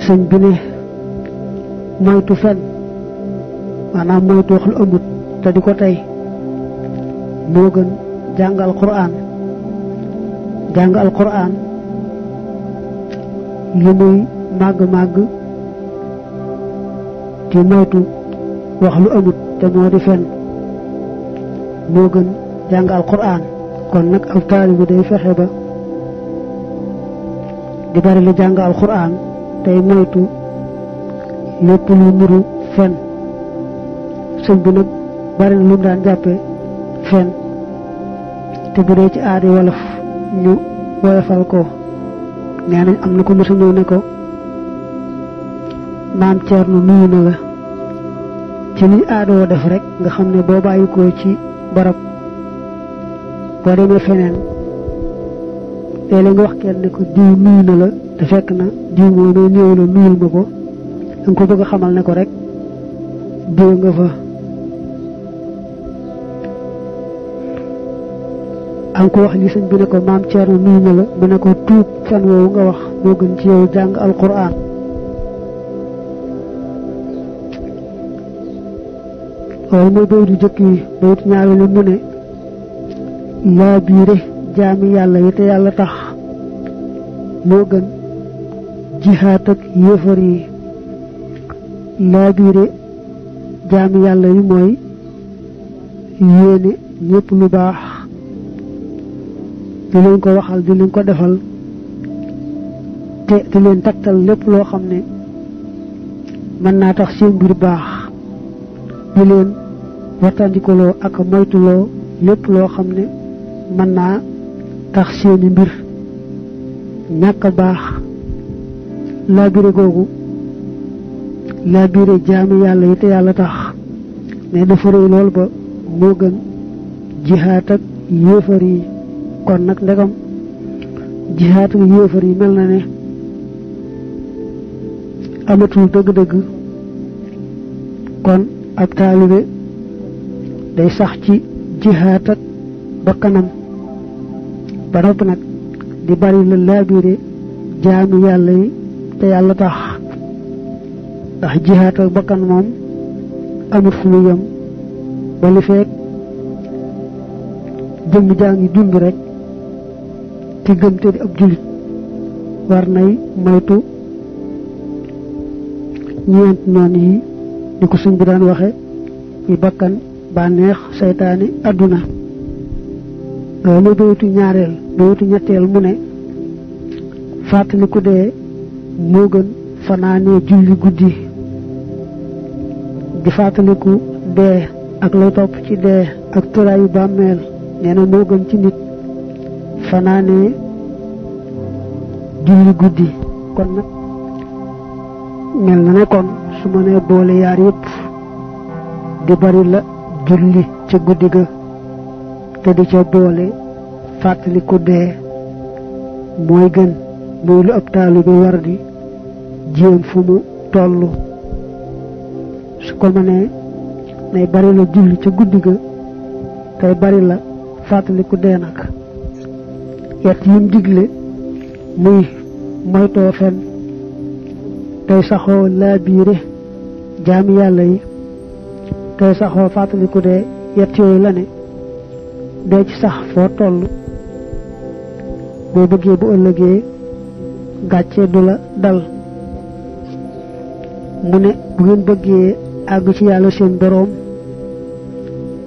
sëñ bi ne moytu fen maanaam moytu wax lu amut te di ko tey moo gën jàng alquran li muy màgg-màgg di moytu wax lu amut te moo di fen moo gën jàng alquran kon nag ab taalibe day fexe ba di bari la jàng alquran tey moytu lépp lu nuru fen sëñ bi nag bari na lu mu daan jàppe fen te bu dee ci aada wolof ñu woyofal ko nee nañ am na ko mësa ñëw ne ko maam Ceerno nuyu na la ci li aada woo def rek nga xam ne boo bàyyi ko ci barab boo demee feneen léeg-léeg nga wax kenn ne ko diw nuyu na la te fekk na diw moomee néew la nuyul ma ko da nga ko bëgg a xamal ne ko rek diw nga fa am ko wax li sëñ bi ne ko maam Ceerno nuyu na la mu ne ko tuub fen woowu nga wax moo gën ci yow jàng alquran loolu mooy baytu jëkk yi baytu ñaareelu mu ne laa biire jaami yàlla yi te yàlla tax moo gën jihaat ak yéefar yi laa biire jaami yàlla yi mooy yéene ñépp lu baax di leen ko waxal di leen ko defal te di leen taktal lépp loo xam ne mën naa tax seen mbir baax di leen wattandikuloo ak moytuloo lépp loo xam ne mën naa tax seeni mbir ñàkk a baax laabire googu laabire jaami yàlla yi te yàlla tax ne dafa rëy lool ba moo gën jihaat ak yéefar yi kon nag ndegam jihaat ak yéefar yi mel na ne amatul dëgg-dëgg kon ab taalibe day sax ci jihaat ak bakkanam ba noppi nag di bari la laabire jaami yàlla yi te yàlla tax ndax jihaat ak bakkan moom amul fu mu yem ba li fekk jëmm jaa ngi dund rek te gëm te di ab jullit war nay moytu ñeent noon yi ni ko suñ bi daan waxe yi bakkan bànneex saytaane àdduna loolu baytu ñaareel baytu ñetteel mu ne fàttaliku dee moo gën fanaanee julli guddi di fàttaliku dee ak lay topp ci dee ak tëraayu bàmmeel nee na moo gën ci nit fanaanee julli guddi kon nag mel na ne kon su ma nee boole yaar yépp di bari la julli ca guddi ga te di ca boole fàttaliku dee mooy gën mooy lu ab taalibe war di jéem fu mu tollu su ko mënee nay bari la julli ca guddi ga tey bari la fàttaliku dee nag yett yim digle muy moytoo fen tey saxoo laabiire jaami yàlla yi tey saxoo fàttaliku dee yett yooyu la ne dee ci sax foo toll boo bëggee bu ëllëgee gàcce du la dal mu ne bu ngeen bëggee àgg ci yàlla seen boroom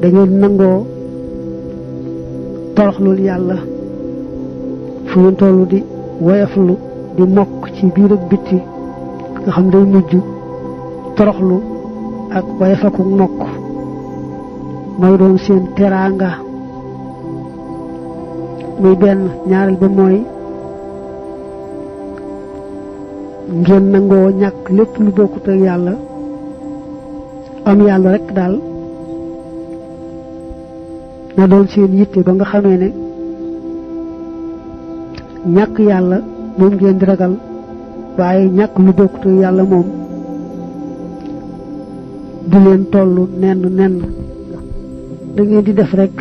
da ngeen nangoo toroxlul yàlla fu ngeen toll di woyaflu di mokk ci biir ak bitti nga xam day mujj toroxlu ak woyafaku mokk mooy doon seen teraanga muy benn ñaareel ba mooy ngeen nangoo ñàkk lépp lu bokkut ak yàlla am yàlla rekk daal na doon seen yitte ba nga xamee ne ñàkk yàlla moom ngeen di ragal waaye ñàkk lu bokkut ak yàlla moom du leen tollu nenn da ngeen di def rekk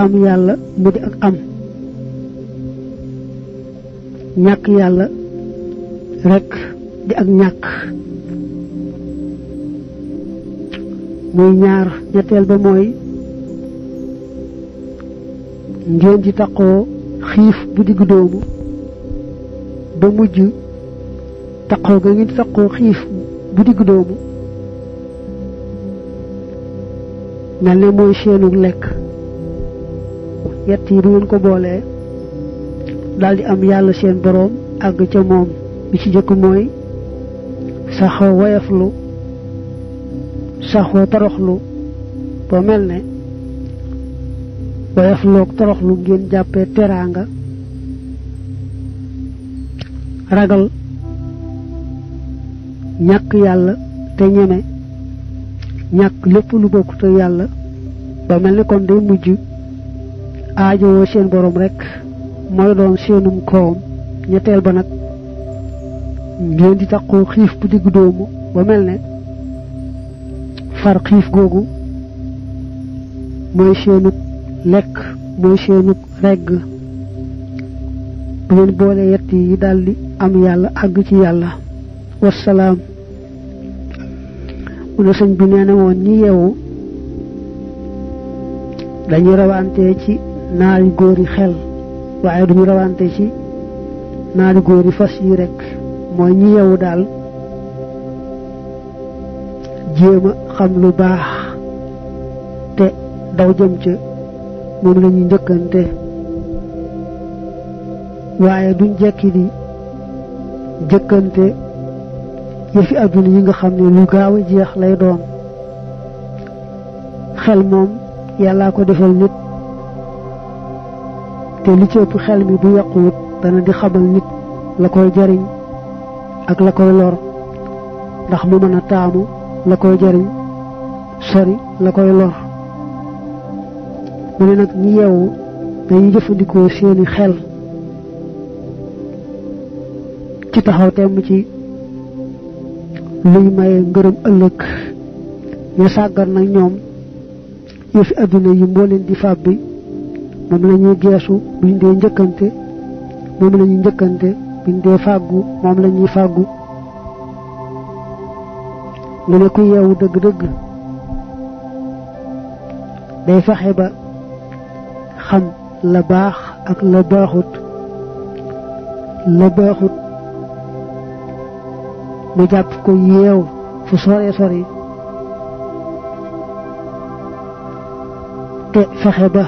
am yàlla mu di ak am ñàkk yàlla rekk di ak ñàkk muy ñaar. ñetteel ba mooy ngeen di taqoo xiif bu diggu doomu ba mujj taqoo ga ngeen di taqoo xiif bu diggu doomu mel ne mooy seenu lekk. yett yi bu ngeen ko boolee daldi am yàlla seen boroom àgg ca moom. bi ci jëkk mooy saxoo woyaflu saxoo toroxlu ba mel ne woyafloog toroxlu ngeen jàppee teraanga. ragal ñàkk yàlla te ñeme ñàkk lépp lu bokkut ak yàlla ba mel ne kon day mujj aajowoo seen boroom rekk mooy doon seenum koom. ñetteel ba nag ngeen di taqoo xiif bu diggu doomu ba mel ne far xiif googu mooy seenug lekk mooy seenug regg. bu ngeen boole yett yi daldi am yàlla àgg ci yàlla. wassalaam. mu ne sëñ bi nee na woon ñi yeewu dañuy rawante ci naari góori xel waaye duñu rawante ci naari góori fas yi rekk. mooy ñi yeewu daal jéema xam lu baax te daw jëm ca moom la ñuy njëkkante waaye duñ jekki di jëkkante yëfi àdduna yi nga xam ne lu gaaw a jeex lay doon. xel moom yàllaa ko defal nit te li ci ëpp xel mi bu yàquwut dana di xamal nit la koy jariñ ak la koy lor ndax mu mën a taamu la koy jariñ sori la koy lor. mu ne nag ñi yeewu dañuy jëfandikoo seeni xel ci taxaw temm ci luy maye ngërëm ëllëg. ñu sàggar nag ñoom yëfi adduna yi moo leen di fàbbi moom la ñuy geesu buñ dee njëkkante moom la ñuy njëkkante buñ dee fàggu moom la ñuy fàggu. mu ne ku yeewu dëgg-dëgg day fexe ba xam la baax ak la baaxut. la baaxut mu jàpp ko yeew fu sore sori te fexe ba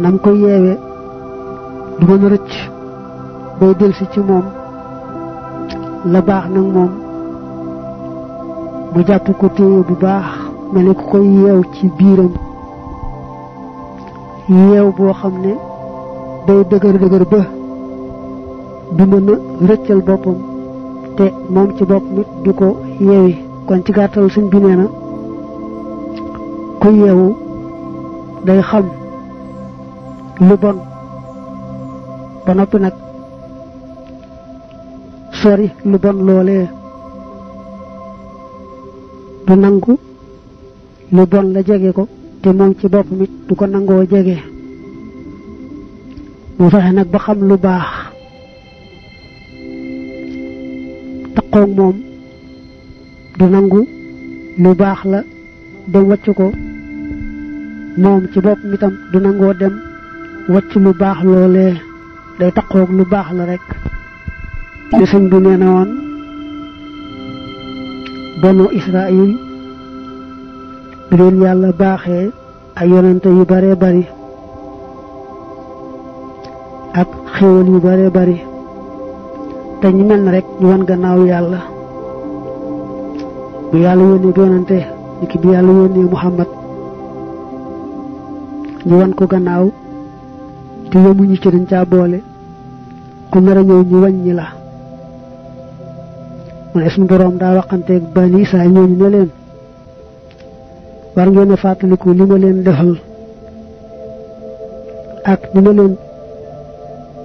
nam ko yeewee du mën a rëcc bay delsi ci moom. la baax nag moom mu jàpp ko téye bu baax mel ni ku koy yeew ci biiram yeew boo xam ne day dëgër dëgër ba du mën a rëccal boppam te moom ci bopp nit du ko yeewi. kon ci gàttal sëñ bi nee na ku yeewu day xam lu bon ba noppi nag sori lu bon loolee. du nangu lu bon la jege ko te moom ci bopp mit du ko nangoo jege. mu fexe nag ba xam lu baax taqoog moom du nangu lu baax la dem wàcc ko moom ci bopp mitam du nangoo dem wàcc lu baax loolee day taqoog lu baax la rek. li sëñ bi nee na woon banu Israël bi leen yàlla baaxee ay yonante yu bare bari ak xéewal yu bare bari te ñu mel na rek ñu wan gannaaw yàlla. bu yàlla yónnee bi yonante niki bi yàlla yónnee Muhammad ñu wan ko gannaaw te yemuñu ci dañ caa boole ku nar a ñëw ñu wàññi la. mu ne suñu boroom daa waxanteeg bani Israël ñooñu ne leen war ngeen a fàttaliku li ma leen defal ak ni ma leen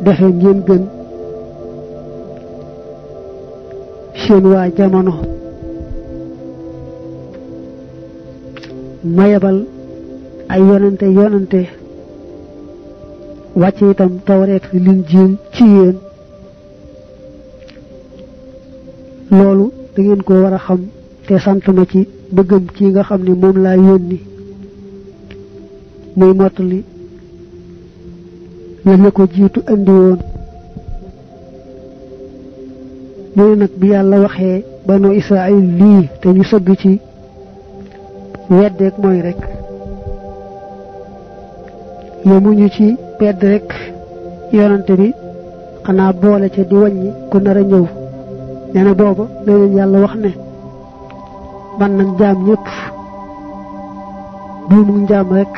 defee ngeen gën seen waa jamono. ma yebal ay yonante wàcce itam tawreet Linjiil ci yéen loolu da ngeen ko war a xam te sant ma ci bëggam ci nga xam ne moom laa yónni muy mottali la ko jiitu andi woon muy nag bi yàlla waxee banu Israël lii te ñu sëgg ci weddeek mooy rek yemuñu ci pedd rek yonante bi xanaa boole ca di wàññi ku nar a ñëw nee na booba la leen yàlla wax ne man nag jaam ñëpp buumu njaam rek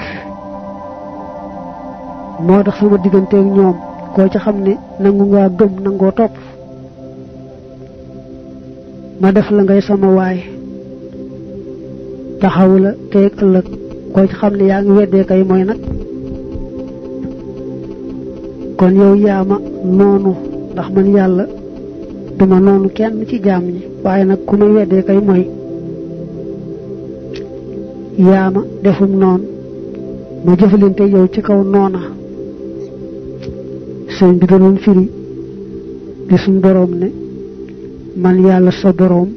moo tax sama digganteeg ñoom koo ca xam ne nangu ngaa gëm nangoo topp ma def la ngay sama waay taxawu la teeg ëllëg koo ca xam ne yaa ngi weddee kay mooy nag kon yow yaama noonu ndax man yàlla duma noonu kenn ci jaam ñi waaye nag ku may weddee kay mooy yaama defum noonu ma jëfalante yow ci kaw noona sëñ bi doon firi di suñ boroom ne man yàlla sa boroom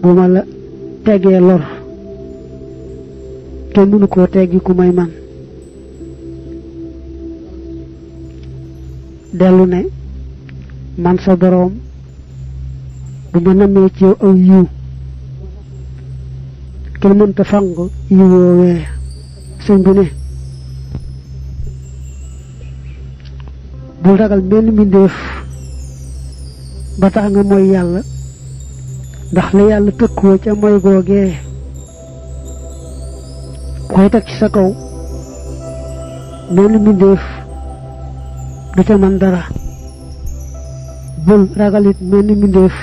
bu ma la tegee lor te mënu koo teggi ku may man dellu ne man sa boroom bu ma namee ci yow aw yiw kenn mënta fang yiw woowee sëñ bi ne bul ragal benn mbindéef ba tax nga mooy yàlla ndax la yàlla tëkkoo ca mooy googee koy teg ci sa kaw benn mbindéef du ca man dara bul ragalit benn mbindéef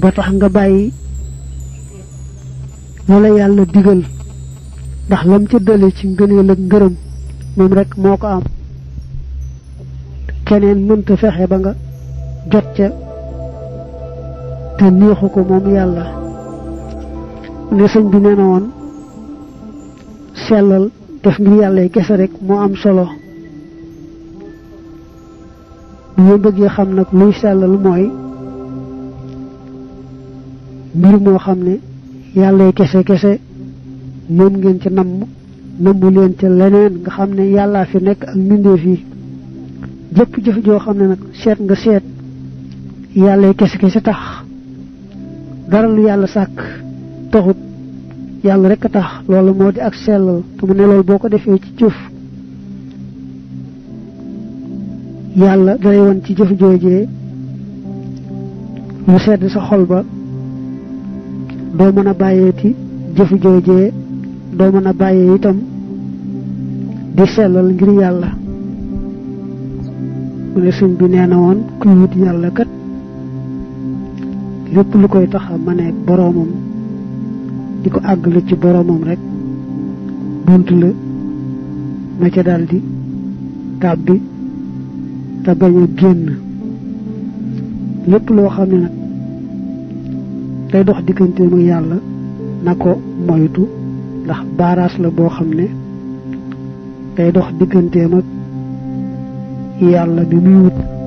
ba tax nga bàyyi loola yàlla digal ndax lam ca dële ci ngëneel ak ngërëm moom rek moo ko am keneen mënta fexe ba nga jot ca te neexu ko moom yàlla ne sëñ bi nee na woon sellal def ngir yàlla yi kese rek moo am solo bu ñu bëggee xam nag luy sellal mooy mbir moo xam ne yàlla yi kese kese moom ngeen ca nammu leen ca leneen nga xam ne yàllaa fi nekk ak mbindeef yi jëpp jëf joo xam ne nag seet nga seet yàlla yi kese kese tax dara lu yàlla sàkk taxut yàlla rek a tax loolu moo di ak sellal te mu ne loolu boo ko defee ci jëf yàlla dalay won ci jëf joojee lu sedd sa xol ba doo mën a bàyyeeti jëf joojee doo mën a bàyyee itam di sellal ngir yàlla mu ne sëñ bi nee na woon kuy wut yàlla kat lépp lu koy tax a maneek boroomam di ko àggale ci boroomam rek bunt la na ca daldi tàbbi te bañ a génn lépp loo xam ne nag day dox digganteem ak yàlla na ko moytu ndax baaraas la boo xam ne day dox digganteem ak yàlla bi muy wut